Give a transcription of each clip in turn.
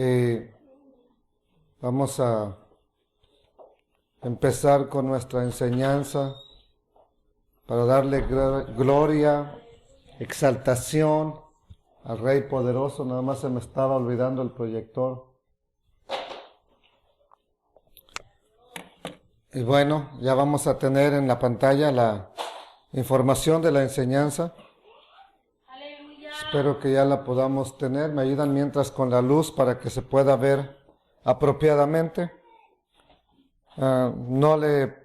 Eh, Vamos a empezar con nuestra enseñanza para darle gloria, exaltación al Rey poderoso. Nada más se me estaba olvidando el proyector. Y bueno, ya vamos a tener en la pantalla la información de la enseñanza. Aleluya. Espero que ya la podamos tener. Me ayudan mientras con la luz para que se pueda ver apropiadamente. No le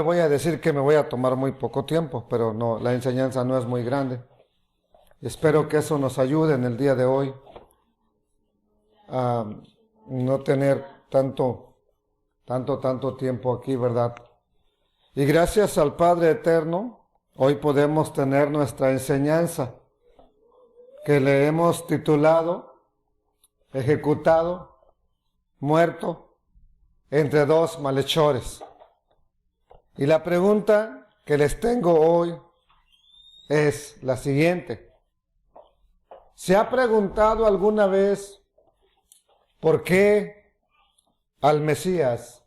voy a decir que me voy a tomar muy poco tiempo, pero no, la enseñanza no es muy grande. Espero que eso nos ayude en el día de hoy a no tener tanto tiempo aquí, ¿verdad? Y gracias al Padre Eterno, hoy podemos tener nuestra enseñanza que le hemos titulado, ejecutado, muerto, entre dos malhechores. Y la pregunta que les tengo hoy es la siguiente. ¿Se ha preguntado alguna vez por qué al Mesías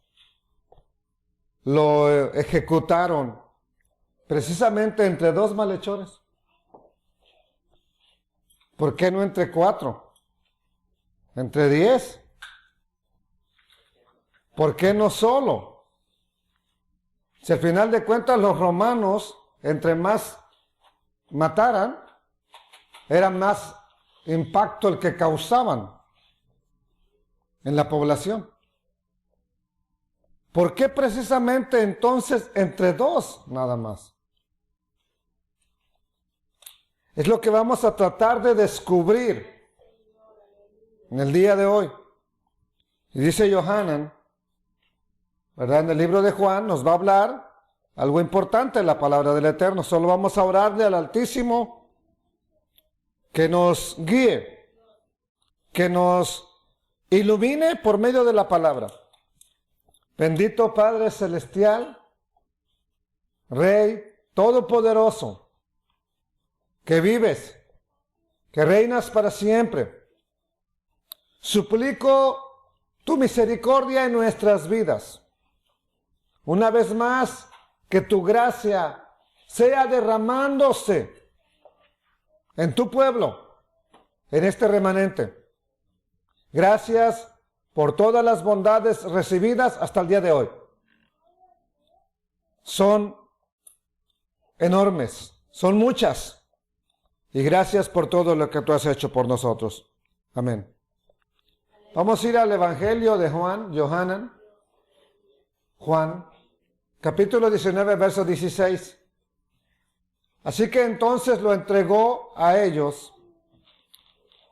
lo ejecutaron precisamente entre dos malhechores? ¿Por qué no entre 4? ¿Entre 10? ¿Por qué no solo? Si al final de cuentas los romanos, entre más mataran, era más impacto el que causaban en la población. ¿Por qué precisamente entonces entre 2 nada más? Es lo que vamos a tratar de descubrir en el día de hoy. Y dice Yohanan, ¿verdad? En el libro de Juan nos va a hablar algo importante en la palabra del Eterno. Solo vamos a orarle al Altísimo que nos guíe, que nos ilumine por medio de la palabra. Bendito Padre Celestial, Rey Todopoderoso, que vives, que reinas para siempre. Suplico tu misericordia en nuestras vidas. Una vez más, que tu gracia sea derramándose en tu pueblo, en este remanente. Gracias por todas las bondades recibidas hasta el día de hoy. Son enormes, son muchas. Y gracias por todo lo que tú has hecho por nosotros. Amén. Vamos a ir al Evangelio de Juan, capítulo 19, verso 16. Así que entonces lo entregó a ellos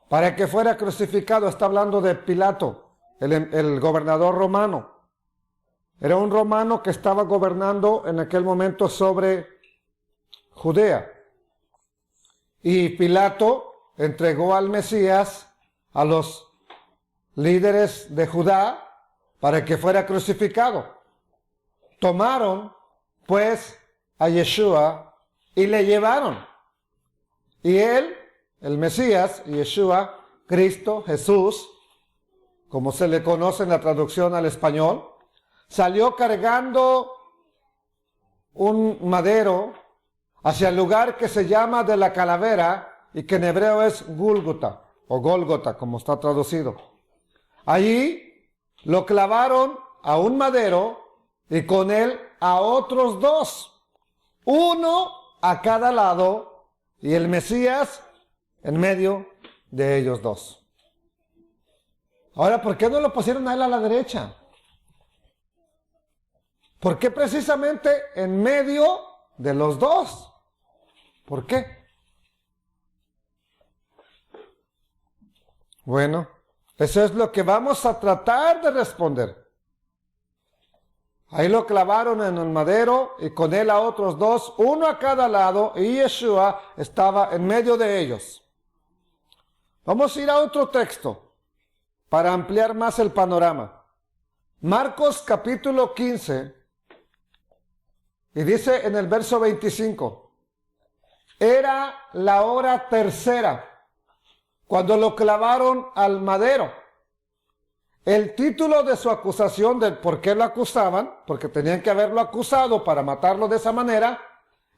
para que fuera crucificado. Está hablando de Pilato, el gobernador romano. Era un romano que estaba gobernando en aquel momento sobre Judea. Y Pilato entregó al Mesías a los líderes de Judá para que fuera crucificado. Tomaron, pues, a Yeshua y le llevaron. Y él, el Mesías, Yeshua, Cristo, Jesús, como se le conoce en la traducción al español, salió cargando un madero hacia el lugar que se llama de la calavera y que en hebreo es Gólgota o Gólgota, como está traducido. Allí lo clavaron a un madero y con él a otros 2, uno a cada lado y el Mesías en medio de ellos 2. Ahora, ¿por qué no lo pusieron a él a la derecha? ¿Por qué precisamente en medio de los 2? ¿Por qué? Bueno, eso es lo que vamos a tratar de responder. Ahí lo clavaron en el madero y con él a otros 2, uno a cada lado, y Yeshua estaba en medio de ellos. Vamos a ir a otro texto para ampliar más el panorama. Marcos capítulo 15, y dice en el verso 25, era la hora tercera, cuando lo clavaron al madero. El título de su acusación, de por qué lo acusaban, porque tenían que haberlo acusado para matarlo de esa manera,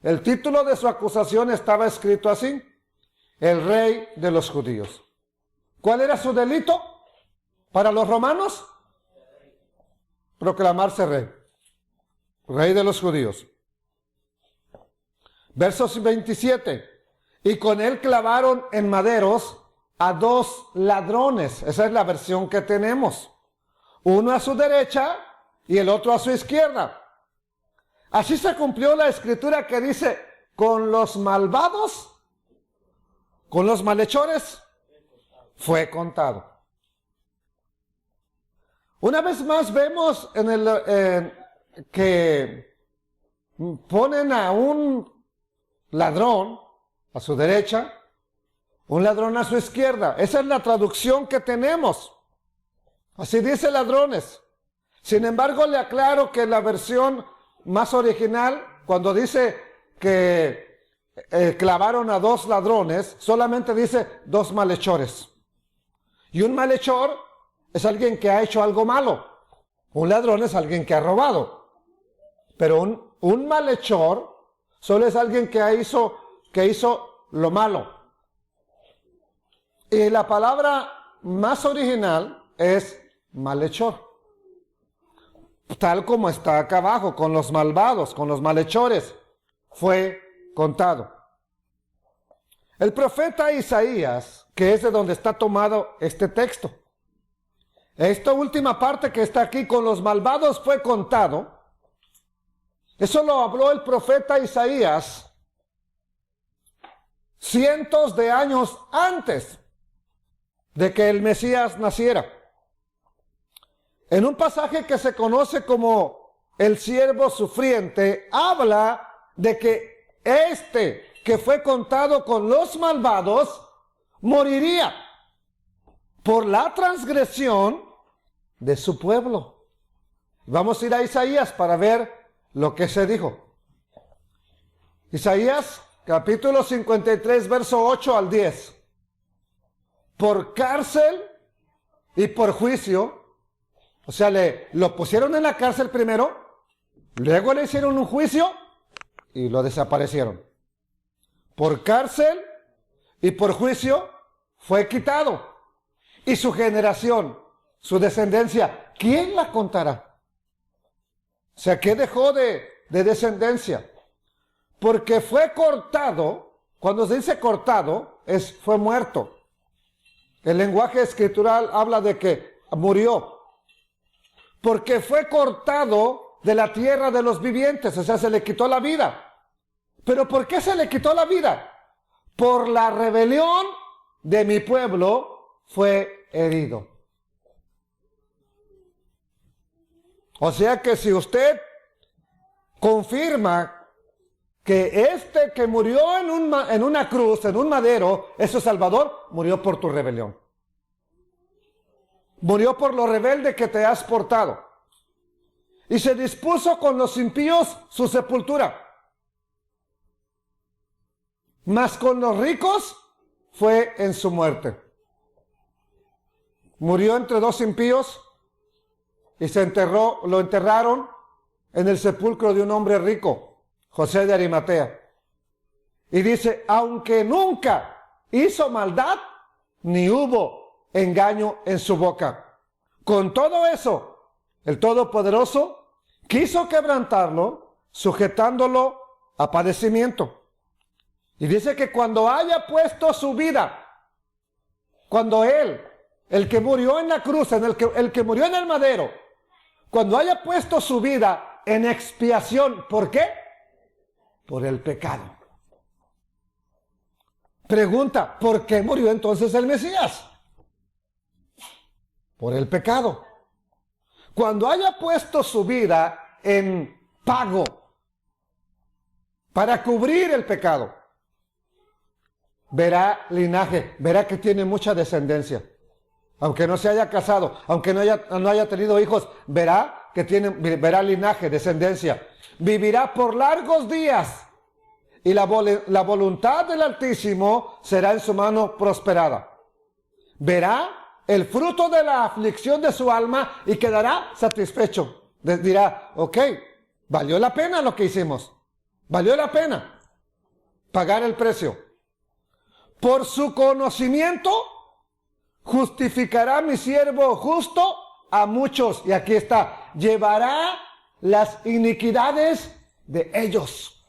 el título de su acusación estaba escrito así: el rey de los judíos. ¿Cuál era su delito para los romanos? Proclamarse rey. Rey de los judíos. Versos 27. Y con él clavaron en maderos a 2 ladrones. Esa es la versión que tenemos. Uno a su derecha y el otro a su izquierda. Así se cumplió la escritura que dice: con los malvados, con los malhechores, fue contado. Una vez más vemos que ponen a un ladrón a su derecha, un ladrón a su izquierda. Esa es la traducción que tenemos. Así dice ladrones. Sin embargo, le aclaro que la versión más original, cuando dice que clavaron a 2 ladrones, solamente dice 2 malhechores. Y un malhechor es alguien que ha hecho algo malo. Un ladrón es alguien que ha robado. Pero un malhechor solo es alguien que hizo lo malo. Y la palabra más original es malhechor. Tal como está acá abajo, con los malvados, con los malhechores, fue contado. El profeta Isaías, que es de donde está tomado este texto, esta última parte que está aquí, con los malvados fue contado, eso lo habló el profeta Isaías cientos de años antes de que el Mesías naciera. En un pasaje que se conoce como el siervo sufriente, habla de que que fue contado con los malvados, moriría por la transgresión de su pueblo. Vamos a ir a Isaías para ver lo que se dijo. Isaías capítulo 53, verso 8 al 10. Por cárcel y por juicio, o sea, lo pusieron en la cárcel primero, luego le hicieron un juicio y lo desaparecieron. Por cárcel y por juicio fue quitado. Y su generación, su descendencia, ¿quién la contará? O sea, ¿qué dejó de descendencia? Porque fue cortado. Cuando se dice cortado, fue muerto. El lenguaje escritural habla de que murió. Porque fue cortado de la tierra de los vivientes, o sea, se le quitó la vida. ¿Pero por qué se le quitó la vida? Por la rebelión de mi pueblo fue herido. O sea que si usted confirma que que murió en una cruz, en un madero, es su Salvador, murió por tu rebelión. Murió por lo rebelde que te has portado. Y se dispuso con los impíos su sepultura. Mas con los ricos fue en su muerte. Murió entre 2 impíos y lo enterraron en el sepulcro de un hombre rico, José de Arimatea. Y dice, aunque nunca hizo maldad, ni hubo engaño en su boca. Con todo eso, el Todopoderoso quiso quebrantarlo, sujetándolo a padecimiento. Y dice que cuando haya puesto su vida, cuando el que murió en la cruz, el que murió en el madero, cuando haya puesto su vida en expiación, ¿por qué? Por el pecado. Pregunta, ¿por qué murió entonces el Mesías? Por el pecado. Cuando haya puesto su vida en pago para cubrir el pecado, verá linaje, verá que tiene mucha descendencia. Aunque no se haya casado, aunque no haya tenido hijos, verá linaje, descendencia. Vivirá por largos días y la voluntad del Altísimo será en su mano prosperada. verá el fruto de la aflicción de su alma y quedará satisfecho. Dirá, ok, valió la pena lo que hicimos. Valió la pena pagar el precio. Por su conocimiento justificará mi siervo justo a muchos. Y aquí está, llevará las iniquidades de ellos.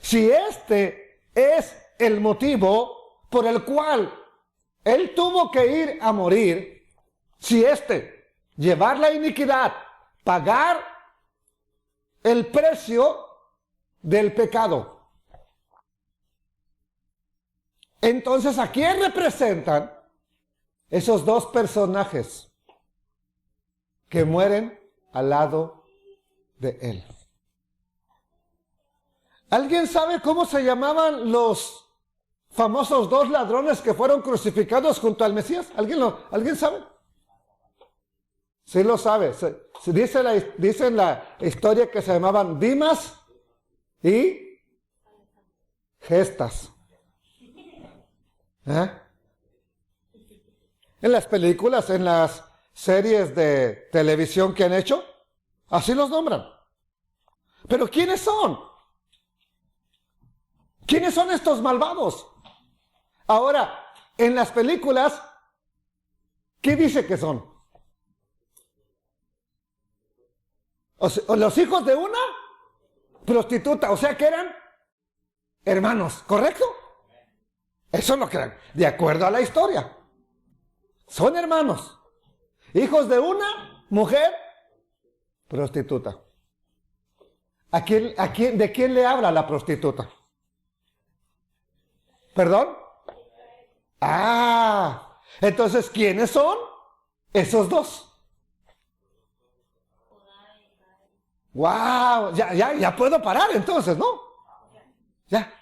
Si este es el motivo por el cual él tuvo que ir a morir, si llevar la iniquidad, pagar el precio del pecado, entonces ¿a quién representan esos dos personajes que mueren al lado de él? ¿Alguien sabe cómo se llamaban los famosos dos ladrones que fueron crucificados junto al Mesías? ¿Alguien sabe? Sí lo sabe. Dice en la historia que se llamaban Dimas y Gestas. ¿Eh? En las películas, en las series de televisión que han hecho, así los nombran. Pero ¿quiénes son? ¿Quiénes son estos malvados? Ahora, en las películas, ¿qué dice que son? O los hijos de una prostituta, o sea que eran hermanos, ¿correcto? Eso es lo que eran, de acuerdo a la historia. Son hermanos, hijos de una mujer prostituta. ¿De quién le habla la prostituta? ¿Perdón? Ah, entonces, ¿quiénes son esos dos? Wow, ya puedo parar entonces, ¿no? Ya.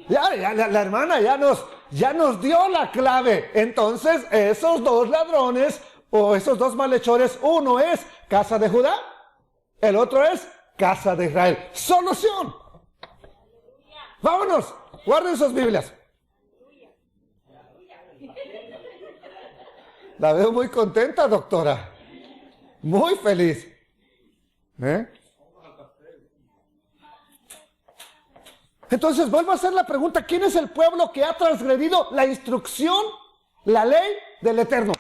Ya la hermana ya nos dio la clave. Entonces, esos dos ladrones o esos dos malhechores, uno es casa de Judá, el otro es casa de Israel. Solución. Vámonos, guarden sus Biblias. La veo muy contenta, doctora. Muy feliz. Entonces vuelvo a hacer la pregunta, ¿quién es el pueblo que ha transgredido la instrucción, la ley del Eterno?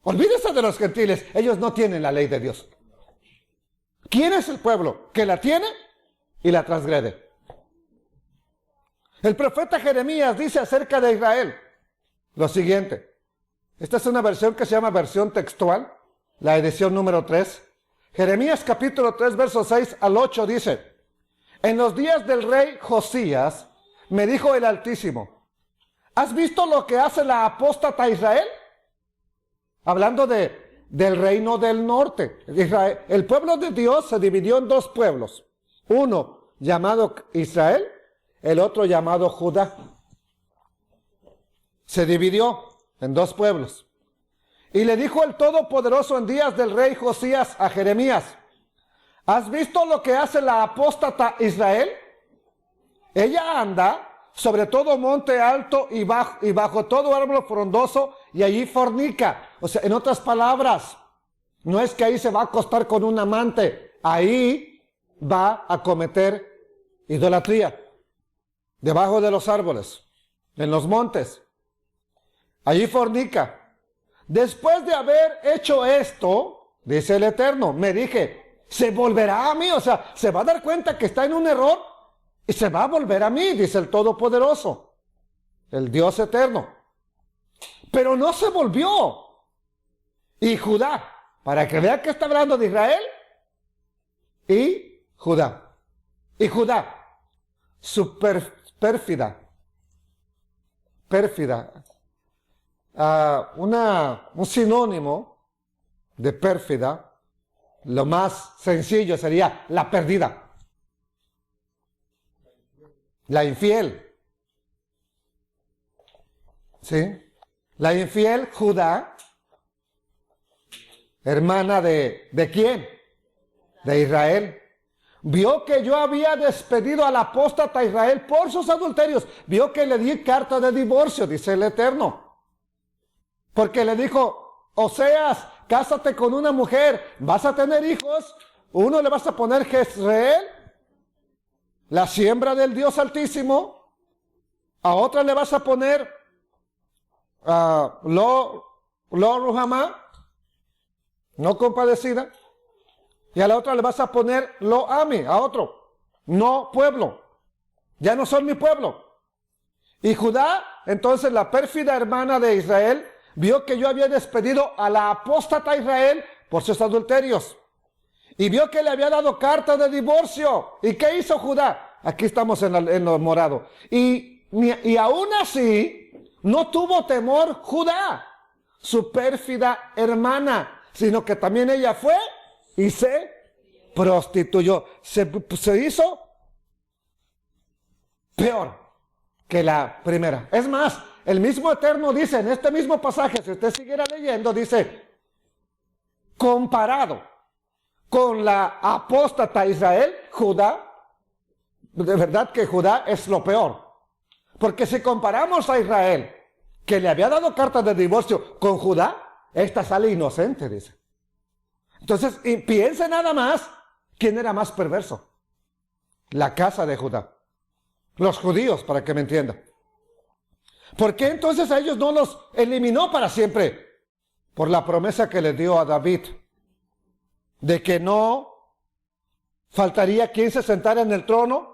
Olvídese de los gentiles, ellos no tienen la ley de Dios. ¿Quién es el pueblo que la tiene y la transgrede? El profeta Jeremías dice acerca de Israel lo siguiente. Esta es una versión que se llama versión textual, la edición número 3. Jeremías capítulo 3, versos 6 al 8 dice: en los días del rey Josías, me dijo el Altísimo, ¿has visto lo que hace la apóstata Israel? Hablando del reino del norte. Israel, el pueblo de Dios se dividió en dos pueblos. Uno llamado Israel, el otro llamado Judá. Se dividió en dos pueblos. Y le dijo el Todopoderoso en días del rey Josías a Jeremías: ¿has visto lo que hace la apóstata Israel? Ella anda sobre todo monte alto y bajo todo árbol frondoso, y allí fornica. O sea, en otras palabras, no es que ahí se va a acostar con un amante, ahí va a cometer idolatría, debajo de los árboles, en los montes. Allí fornica. Después de haber hecho esto, dice el Eterno, me dije, se volverá a mí, o sea, se va a dar cuenta que está en un error y se va a volver a mí, dice el Todopoderoso, el Dios eterno. Pero no se volvió. Y Judá, para que vean que está hablando de Israel y Judá. Y Judá, su pérfida, un sinónimo de pérfida, lo más sencillo sería la perdida, la infiel. ¿Sí? La infiel Judá, hermana de ¿quién? De Israel. Vio que yo había despedido al apóstata Israel por sus adulterios. Vio que le di carta de divorcio, dice el Eterno. Porque le dijo, Oseas, cásate con una mujer, vas a tener hijos. Uno le vas a poner Jezreel, la siembra del Dios Altísimo. A otra le vas a poner Lo Ruhamá, no compadecida. Y a la otra le vas a poner Lo Ami, a otro, no pueblo. Ya no son mi pueblo. Y Judá, entonces la pérfida hermana de Israel, vio que yo había despedido a la apóstata Israel por sus adulterios. Y vio que le había dado carta de divorcio. ¿Y qué hizo Judá? Aquí estamos en lo morado. Y aún así, no tuvo temor Judá, su pérfida hermana, sino que también ella fue y se prostituyó. Se hizo peor que la primera. Es más, el mismo Eterno dice en este mismo pasaje, si usted siguiera leyendo, dice, comparado con la apóstata Israel, Judá, de verdad que Judá es lo peor. Porque si comparamos a Israel, que le había dado carta de divorcio, con Judá, esta sale inocente, dice. Entonces, y piense nada más, ¿quién era más perverso? La casa de Judá. Los judíos, para que me entienda. ¿Por qué entonces a ellos no los eliminó para siempre? Por la promesa que le dio a David, de que no faltaría quien se sentara en el trono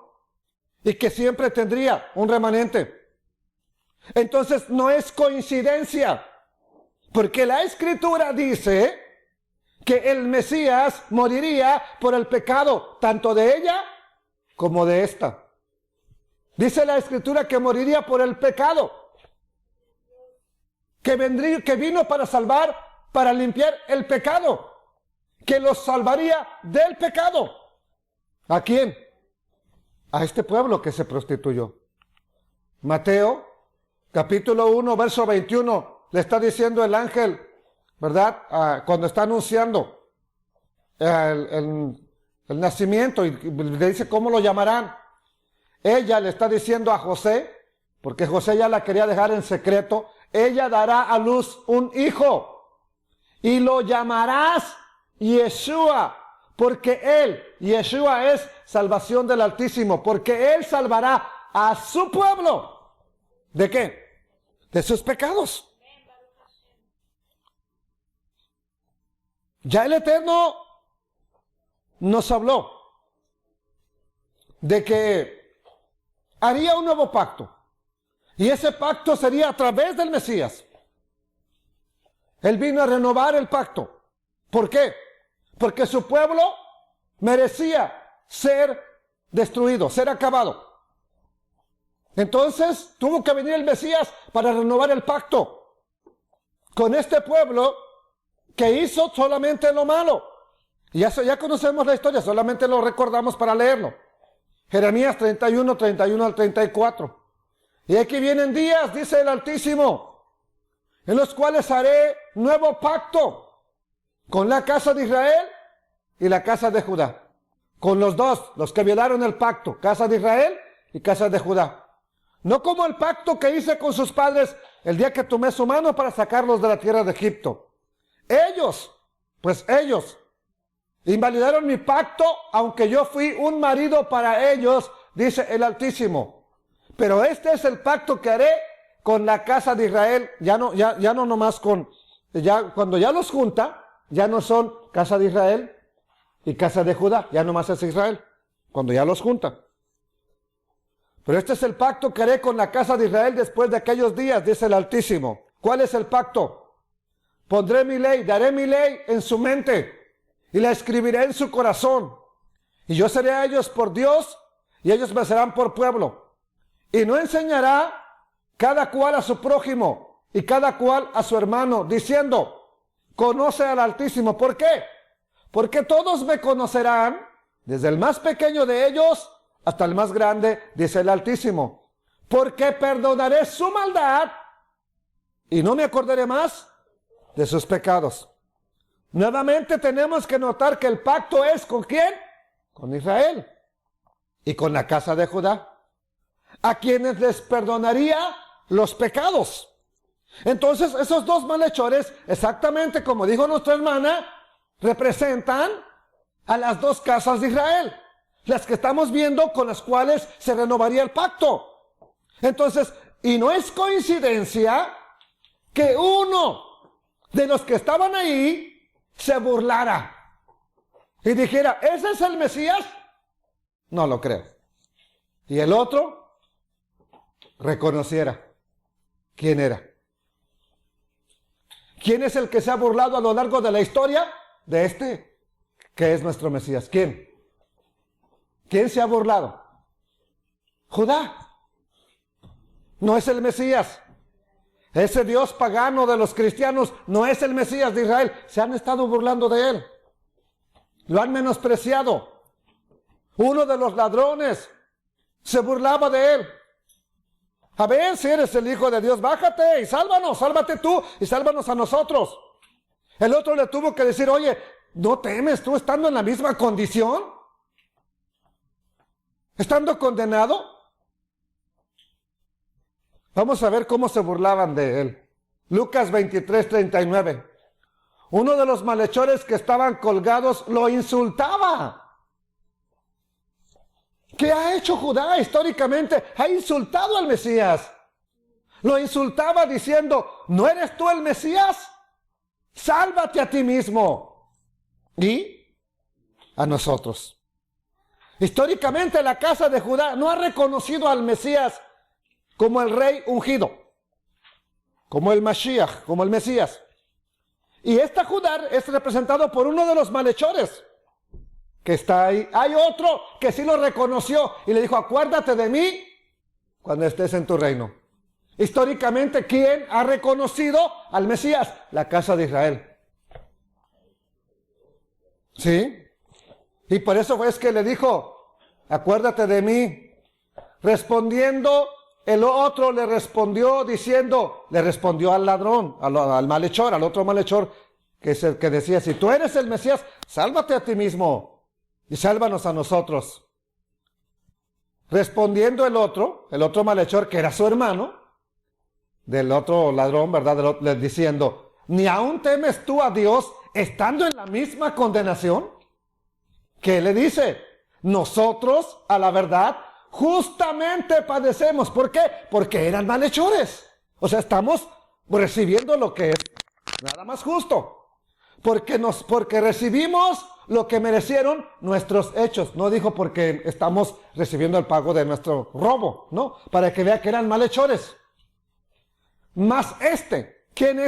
y que siempre tendría un remanente. Entonces no es coincidencia, porque la Escritura dice que el Mesías moriría por el pecado, tanto de ella como de esta. Dice la Escritura que moriría por el pecado, que vino para salvar, para limpiar el pecado, que los salvaría del pecado. ¿A quién? A este pueblo que se prostituyó. Mateo, capítulo 1, verso 21, le está diciendo el ángel, ¿verdad? Cuando está anunciando el nacimiento y le dice cómo lo llamarán. Ella le está diciendo a José, porque José ya la quería dejar en secreto, ella dará a luz un hijo y lo llamarás Yeshua, porque él, Yeshua, es salvación del Altísimo, porque él salvará a su pueblo. ¿De qué? De sus pecados. Ya el Eterno nos habló de que haría un nuevo pacto. Y ese pacto sería a través del Mesías. Él vino a renovar el pacto. ¿Por qué? Porque su pueblo merecía ser destruido, ser acabado. Entonces tuvo que venir el Mesías para renovar el pacto con este pueblo que hizo solamente lo malo. Y ya conocemos la historia, solamente lo recordamos para leerlo. Jeremías 31, 31 al 34. Y aquí vienen días, dice el Altísimo, en los cuales haré nuevo pacto con la casa de Israel y la casa de Judá. Con los dos, los que violaron el pacto, casa de Israel y casa de Judá. No como el pacto que hice con sus padres el día que tomé su mano para sacarlos de la tierra de Egipto. Ellos invalidaron mi pacto, aunque yo fui un marido para ellos, dice el Altísimo. Pero este es el pacto que haré con la casa de Israel. Ya no nomás cuando ya los junta, ya no son casa de Israel y casa de Judá, ya nomás es Israel, cuando ya los junta. Pero este es el pacto que haré con la casa de Israel después de aquellos días, dice el Altísimo. ¿Cuál es el pacto? Pondré mi ley, daré mi ley en su mente y la escribiré en su corazón. Y yo seré a ellos por Dios y ellos me serán por pueblo. Y no enseñará cada cual a su prójimo y cada cual a su hermano, diciendo, conoce al Altísimo. ¿Por qué? Porque todos me conocerán, desde el más pequeño de ellos hasta el más grande, dice el Altísimo. Porque perdonaré su maldad y no me acordaré más de sus pecados. Nuevamente tenemos que notar que el pacto es ¿con quién? con Israel y con la casa de Judá, a quienes les perdonaría los pecados. Entonces, esos dos malhechores, exactamente como dijo nuestra hermana, representan a las dos casas de Israel, las que estamos viendo con las cuales se renovaría el pacto. Entonces, y no es coincidencia que uno de los que estaban ahí se burlara y dijera, ¿ese es el Mesías? No lo creo. Y el otro reconociera quién era. ¿Quién es el que se ha burlado a lo largo de la historia de este que es nuestro Mesías? ¿Quién? ¿Quién se ha burlado? Judá. No es el Mesías. Ese Dios pagano de los cristianos no es el Mesías de Israel. Se han estado burlando de él. Lo han menospreciado. Uno de los ladrones se burlaba de él. A ver, si eres el Hijo de Dios, bájate y sálvanos, sálvate tú y sálvanos a nosotros. El otro le tuvo que decir, oye, ¿no temes tú estando en la misma condición? ¿Estando condenado? Vamos a ver cómo se burlaban de él. Lucas 23:39. Uno de los malhechores que estaban colgados lo insultaba. ¿Qué ha hecho Judá históricamente? Ha insultado al Mesías. Lo insultaba diciendo, ¿no eres tú el Mesías? Sálvate a ti mismo y a nosotros. Históricamente la casa de Judá no ha reconocido al Mesías como el rey ungido, como el Mashiach, como el Mesías. Y esta Judá es representado por uno de los malhechores que está ahí. Hay otro que sí lo reconoció y le dijo, acuérdate de mí cuando estés en tu reino. Históricamente, ¿quién ha reconocido al Mesías? La casa de Israel. ¿Sí? Y por eso es que le dijo, acuérdate de mí. Respondiendo, el otro le respondió diciendo, le respondió al ladrón, al malhechor, al otro malhechor, que es el que decía, si tú eres el Mesías, sálvate a ti mismo y sálvanos a nosotros. Respondiendo el otro malhechor, que era su hermano, del otro ladrón, ¿verdad? Diciendo, ¿ni aún temes tú a Dios estando en la misma condenación? ¿Qué le dice? Nosotros, a la verdad, justamente padecemos. ¿Por qué? Porque eran malhechores. O sea, estamos recibiendo lo que es nada más justo. Porque recibimos lo que merecieron nuestros hechos. No dijo porque estamos recibiendo el pago de nuestro robo, ¿no? Para que vea que eran malhechores. Mas ¿quién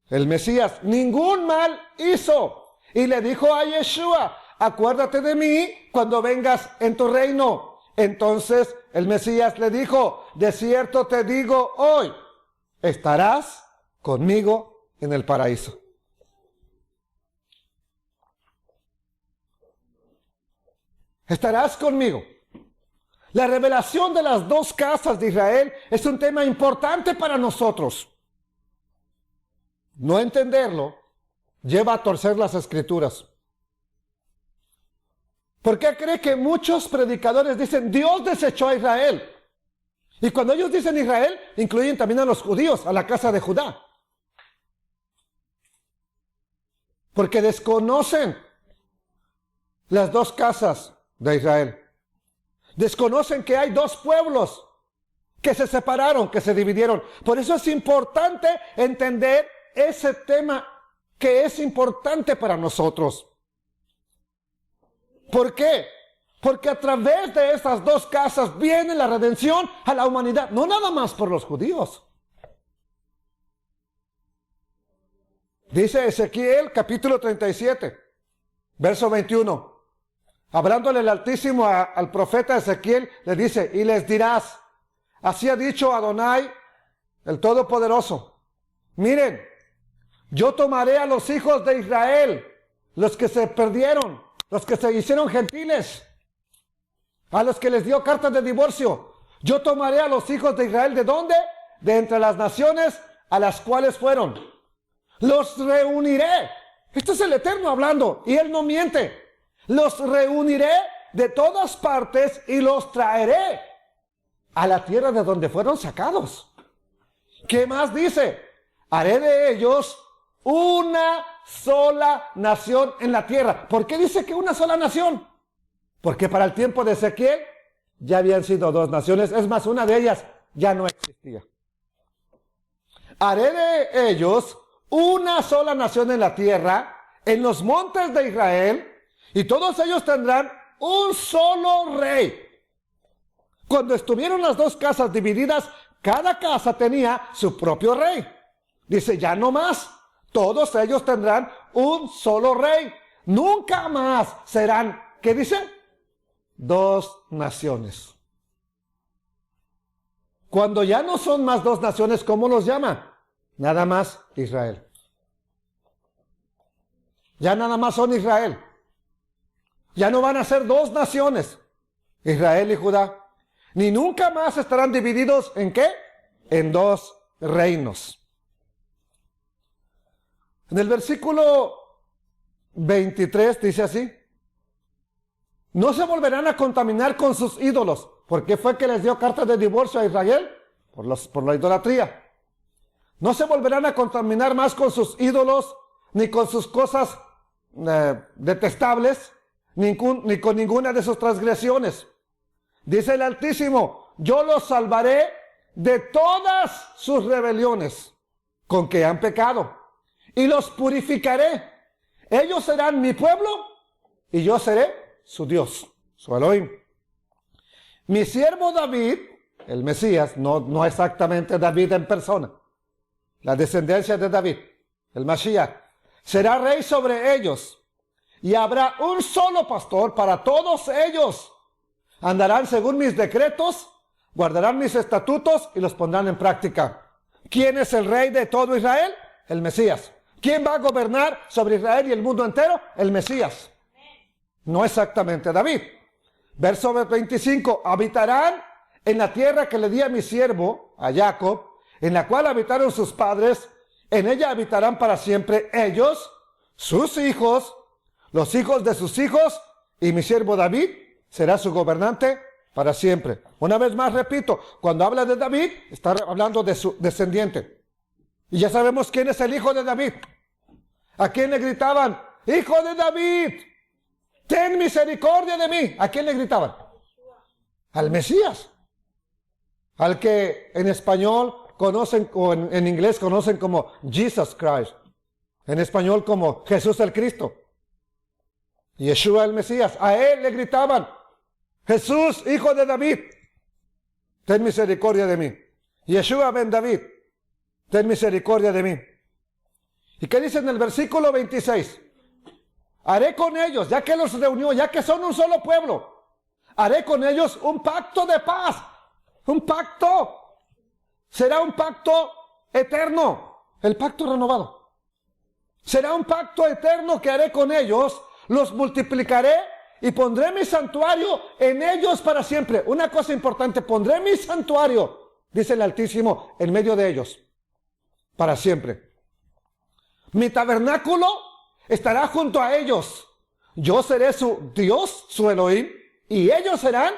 el Mesías, ningún mal hizo. Y le dijo a Yeshua, acuérdate de mí cuando vengas en tu reino. Entonces el Mesías le dijo, de cierto te digo hoy, estarás conmigo en el paraíso. Estarás conmigo. La revelación de las dos casas de Israel es un tema importante para nosotros. No entenderlo lleva a torcer las escrituras. ¿Por qué cree que muchos predicadores dicen Dios desechó a Israel? Y cuando ellos dicen Israel, incluyen también a los judíos, a la casa de Judá. Porque desconocen las dos casas de Israel. Desconocen que hay dos pueblos que se separaron, que se dividieron. Por eso es importante entender ese tema que es importante para nosotros. ¿Por qué? Porque a través de esas dos casas viene la redención a la humanidad, no nada más por los judíos. Dice Ezequiel capítulo 37, verso 21. Hablándole el Altísimo al profeta Ezequiel, le dice, y les dirás, así ha dicho Adonai, el Todopoderoso, miren, yo tomaré a los hijos de Israel, los que se perdieron, los que se hicieron gentiles, a los que les dio cartas de divorcio, yo tomaré a los hijos de Israel, ¿de dónde? De entre las naciones a las cuales fueron. Los reuniré. Esto es el Eterno hablando, y Él no miente. Los reuniré de todas partes y los traeré a la tierra de donde fueron sacados. ¿Qué más dice? Haré de ellos una sola nación en la tierra. ¿Por qué dice que una sola nación? Porque para el tiempo de Ezequiel ya habían sido dos naciones. Es más, una de ellas ya no existía. Haré de ellos una sola nación en la tierra, en los montes de Israel, y todos ellos tendrán un solo rey. Cuando estuvieron las dos casas divididas, cada casa tenía su propio rey. Dice, ya no más. Todos ellos tendrán un solo rey. Nunca más serán, ¿qué dice? Dos naciones. Cuando ya no son más dos naciones, ¿cómo los llama? Nada más Israel. Ya nada más son Israel. Ya no van a ser dos naciones, Israel y Judá. Ni nunca más estarán divididos ¿en qué? En dos reinos. En el versículo 23 dice así: no se volverán a contaminar con sus ídolos. ¿Por qué fue que les dio carta de divorcio a Israel? Por la idolatría. No se volverán a contaminar más con sus ídolos, ni con sus cosas detestables, ni con ninguna de sus transgresiones. Dice el Altísimo, yo los salvaré de todas sus rebeliones con que han pecado, y los purificaré. Ellos serán mi pueblo, y yo seré su Dios, su Elohim. Mi siervo David, el Mesías, no exactamente David en persona, la descendencia de David, el Mashiach, será rey sobre ellos, y habrá un solo pastor para todos ellos. Andarán según mis decretos, guardarán mis estatutos y los pondrán en práctica. ¿Quién es el rey de todo Israel? El Mesías. ¿Quién va a gobernar sobre Israel y el mundo entero? El Mesías. No exactamente David. Verso 25. Habitarán en la tierra que le di a mi siervo, a Jacob, en la cual habitaron sus padres. En ella habitarán para siempre ellos, sus hijos, los hijos de sus hijos, y mi siervo David será su gobernante para siempre. Una vez más repito, cuando habla de David, está hablando de su descendiente. Y ya sabemos quién es el hijo de David. ¿A quién le gritaban? ¡Hijo de David! ¡Ten misericordia de mí! ¿A quién le gritaban? Al Mesías. Al que en español conocen, o en inglés conocen como Jesus Christ. En español como Jesús el Cristo. Yeshua el Mesías. A él le gritaban, Jesús, hijo de David, ten misericordia de mí. Yeshua ben David, ten misericordia de mí. ¿Y qué dice en el versículo 26? Haré con ellos, ya que los reunió, ya que son un solo pueblo, haré con ellos un pacto de paz. Un pacto. Será un pacto eterno. El pacto renovado. Será un pacto eterno que haré con ellos. Los multiplicaré y pondré mi santuario en ellos para siempre. Una cosa importante, pondré mi santuario, dice el Altísimo, en medio de ellos, para siempre. Mi tabernáculo estará junto a ellos. Yo seré su Dios, su Elohim, y ellos serán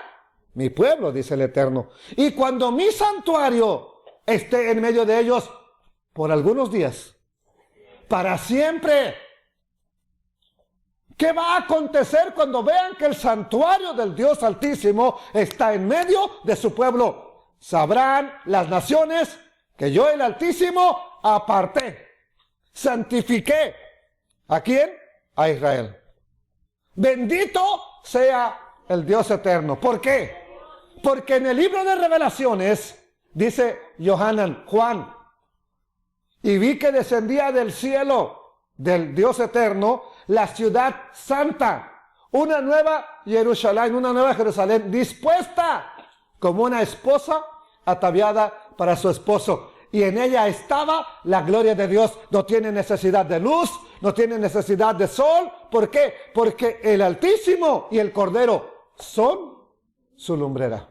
mi pueblo, dice el Eterno. Y cuando mi santuario esté en medio de ellos, por algunos días, para siempre. ¿Qué va a acontecer cuando vean que el santuario del Dios Altísimo está en medio de su pueblo? Sabrán las naciones que yo, el Altísimo, aparté, santifiqué. ¿A quién? A Israel. Bendito sea el Dios eterno. ¿Por qué? Porque en el libro de Revelaciones dice Juan, y vi que descendía del cielo del Dios eterno la ciudad santa, una nueva Jerusalén, una nueva Jerusalén dispuesta como una esposa ataviada para su esposo. Y en ella estaba la gloria de Dios. No tiene necesidad de luz, no tiene necesidad de sol. ¿Por qué? Porque el Altísimo y el Cordero son su lumbrera.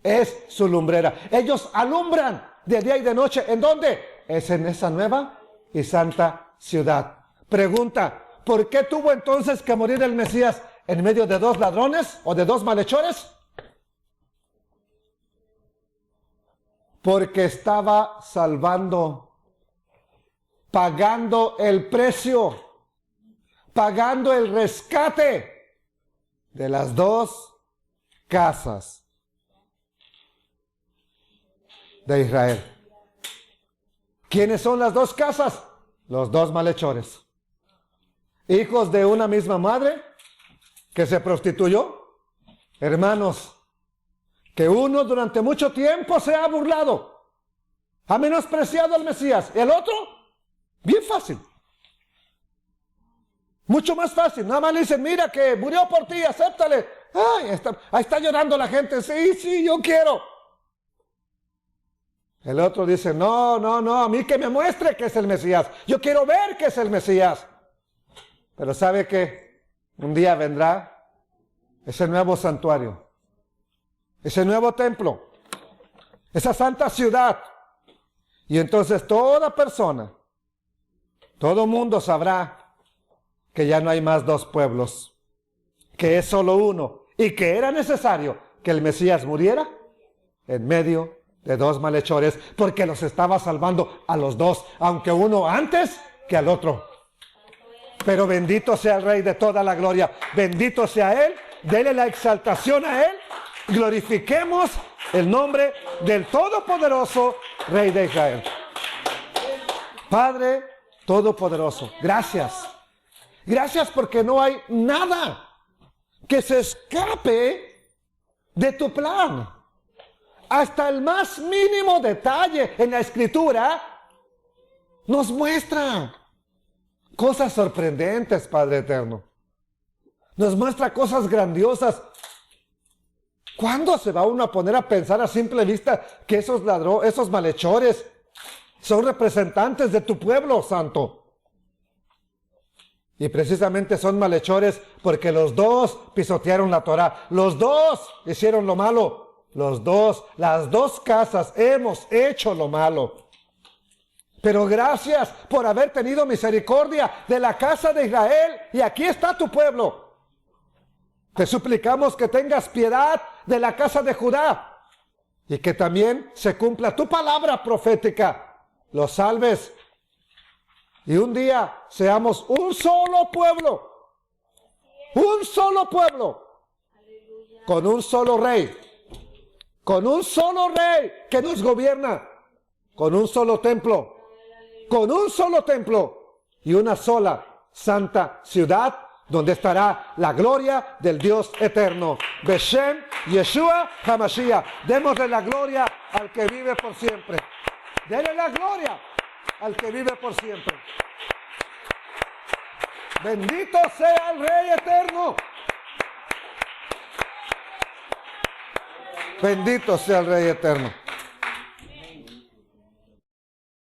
Es su lumbrera. Ellos alumbran de día y de noche. ¿En dónde? Es en esa nueva y santa ciudad. Pregunta, ¿por qué tuvo entonces que morir el Mesías en medio de dos ladrones o de dos malhechores? Porque estaba salvando, pagando el precio, pagando el rescate de las dos casas de Israel. ¿Quiénes son las dos casas? Los dos malhechores. Hijos de una misma madre que se prostituyó. Hermanos, que uno durante mucho tiempo se ha burlado, ha menospreciado al Mesías. Y el otro, bien fácil. Mucho más fácil. Nada más le dicen, mira que murió por ti, acéptale. Ay, ahí está llorando la gente. Sí, yo quiero. El otro dice, no, a mí que me muestre que es el Mesías. Yo quiero ver que es el Mesías. Pero ¿sabe qué? Un día vendrá ese nuevo santuario, ese nuevo templo, esa santa ciudad. Y entonces toda persona, todo mundo sabrá que ya no hay más dos pueblos, que es solo uno, y que era necesario que el Mesías muriera en medio de dos malhechores, porque los estaba salvando a los dos, aunque uno antes que al otro. Pero bendito sea el Rey de toda la gloria, bendito sea Él, dele la exaltación a Él, glorifiquemos el nombre del Todopoderoso Rey de Israel. Padre Todopoderoso, gracias. Gracias porque no hay nada que se escape de tu plan. Hasta el más mínimo detalle en la Escritura nos muestra cosas sorprendentes, Padre eterno. Nos muestra cosas grandiosas. ¿Cuándo se va uno a poner a pensar a simple vista que esos ladrones, esos malhechores son representantes de tu pueblo santo? Y precisamente son malhechores porque los dos pisotearon la Torá. Los dos hicieron lo malo. Los dos, las dos casas hemos hecho lo malo. Pero gracias por haber tenido misericordia de la casa de Israel. Y aquí está tu pueblo. Te suplicamos que tengas piedad de la casa de Judá. Y que también se cumpla tu palabra profética. Los salves. Y un día seamos un solo pueblo. Un solo pueblo. Con un solo rey. Con un solo rey que nos gobierna. Con un solo templo. Con un solo templo. Y una sola santa ciudad donde estará la gloria del Dios eterno. Beshem Yeshua HaMashiach. Démosle la gloria al que vive por siempre. Dele la gloria al que vive por siempre. Bendito sea el Rey eterno. Bendito sea el Rey eterno.